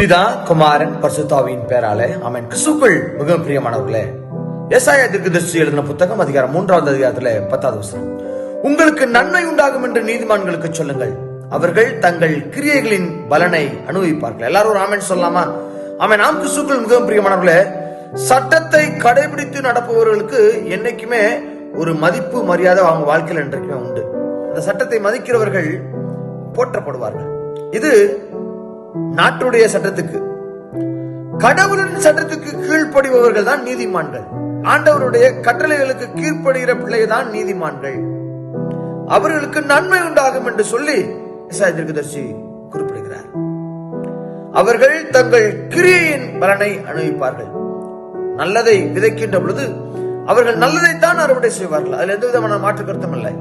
பிதா குமாரன் பரிசுத்தாவியின் பேராலே ஆமென். கிறிஸ்துவுக்குள் மிகவும் பிரியமானவர்களே, ஏசாயா தீர்க்கதரிசி எழுதின புத்தகம் அதிகாரம் 3வது அதிகாரத்திலே 10வது வசனம். உங்களுக்கு நன்மை உண்டாகும் என்று நீதிமான்களுக்கு சொல்லுங்கள், அவர்கள் தங்கள் கிரியைகளின் பலனை அனுபவிப்பார்கள். எல்லாரும் ஒரு ஆமென் சொல்லலாமா? ஆமென். நாம் கிறிஸ்துவுக்குள் மிகவும் பிரியமானவர்களே, சட்டத்தை கடைபிடித்து நடப்பவர்களுக்கு என்னைக்குமே ஒரு மதிப்பு மரியாதை அவங்க வாழ்க்கையில் என்றைக்குமே உண்டு. அந்த சட்டத்தை மதிக்கிறவர்கள் போற்றப்படுவார்கள். இது நாட்டுடைய சட்டத்துக்கு, கடவுளின் சட்டத்துக்கு கீழ்ப்படிபவர்கள் தான் நீதிமான்கள். ஆண்டவருடைய கட்டளைகளுக்கு கீழ்ப்படுகிற பிள்ளைகள் தான் நீதிமான்கள். அவர்களுக்கு நன்மை உண்டாகும் என்று சொல்லி ஏசாயா தீர்க்கதரிசி குறிப்பிடுகிறார். அவர்கள் தங்கள் கிரியையின் பலனை அனுபவிப்பார்கள். நல்லதை விதைக்கின்ற பொழுது அவர்கள் நல்லதைத்தான் அறுவடை செய்வார்கள். அதில் எந்த விதமான மாற்று கருத்தும் இல்லை.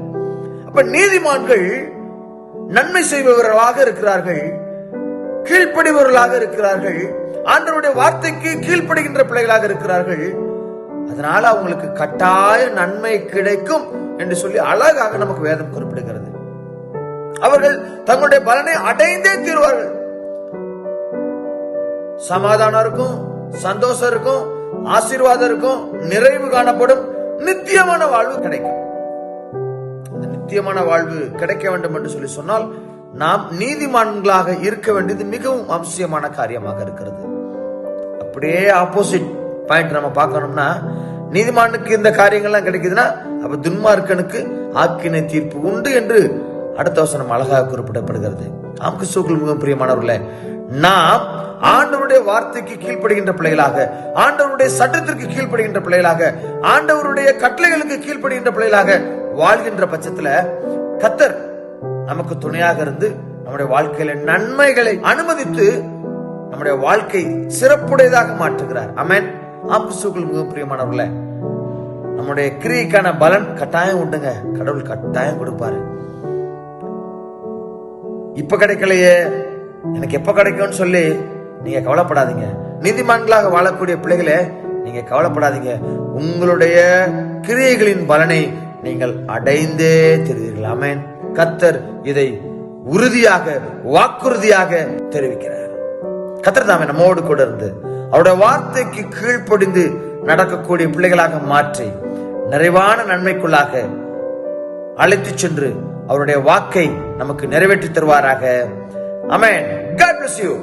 அப்ப நீதிமான்கள் நன்மை செய்பவர்களாக இருக்கிறார்கள், கீழ்ப்படிபவர்களாக இருக்கிறார்கள், ஆண்டவருடைய வார்த்தைக்கு கீழ்ப்படுகின்ற பிள்ளைகளாக இருக்கிறார்கள். அதனால அவங்களுக்கு கட்டாய நன்மை கிடைக்கும் என்று சொல்லி அழகாக நமக்கு வேதம் குறிப்பிடுகிறது. அவர்கள் தங்களுடைய பலனை அடைந்தே தீர்வார்கள். சமாதானம் இருக்கும், சந்தோஷம் இருக்கும், ஆசீர்வாதம் இருக்கும், நிறைவு காணப்படும், நித்தியமான வாழ்வு கிடைக்கும். அந்த நித்தியமான வாழ்வு கிடைக்க வேண்டும் என்று சொல்லி சொன்னால் நாம் நீதிமான்களாக இருக்க வேண்டியது மிகவும் அவசியமான காரியமாக இருக்கிறது. அப்படியே ஆப்போசிட் பாயிண்ட் நம்ம பார்க்கணும்னா, நீதிமானுக்கு இந்த காரியங்கள்லாம் கிடைக்குதுன்னா அப்ப துன்மார்க்கனுக்கு ஆக்கினை தீர்ப்பு உண்டு என்று அடுத்த வசனம் அழகாக குறிப்பிடப்படுகிறது. ஆம் கிறிஸ்துவுக்குள் மிகவும் பிரியமானவர்களே, நாம் ஆண்டவருடைய வார்த்தைக்கு கீழ்ப்படுகின்ற பிள்ளைகளாக, ஆண்டவருடைய சட்டத்திற்கு கீழ்ப்படுகின்ற பிள்ளைகளாக, ஆண்டவருடைய கட்டளைகளுக்கு கீழ்ப்படுகின்ற பிள்ளைகளாக வாழ்கின்ற பட்சத்துல கர்த்தர் நமக்கு துணையாக இருந்து நம்முடைய வாழ்க்கையில நன்மைகளை அனுமதித்து நம்முடைய வாழ்க்கை சிறப்புடையதாக மாற்றுகிறார். ஆமென். ஆம் கிறிஸ்துவுக்குள் மிகவும் பிரியமானவர்களே, நம்முடைய கிரியைக்கான பலன் கட்டாயம் உண்டுங்க. கடவுள் கட்டாயம் கொடுப்பாரு. இப்ப கிடைக்கலையே, எனக்கு எப்ப கிடைக்கும்னு சொல்லி நீங்க கவலைப்படாதீங்க. நீதிமான்களாக வாழக்கூடிய பிள்ளைகளே, நீங்க கவலைப்படாதீங்க. உங்களுடைய கிரியைகளின் பலனை நீங்கள் அடைந்தே தெரிவீர்கள். ஆமென். கர்த்தர் இதை உறுதியாக, வாக்குறுதியாக தெரிவிக்கிறார். கர்த்தர் தாமே நம்மோடு கூட இருந்து அவருடைய வார்த்தைக்கு கீழ்ப்படிந்து நடக்கக்கூடிய பிள்ளைகளாக மாற்றி நிறைவான நன்மைக்குள்ளாக அழைத்து சென்று அவருடைய வாக்கை நமக்கு நிறைவேற்றி தருவாராக. ஆமென். God bless you.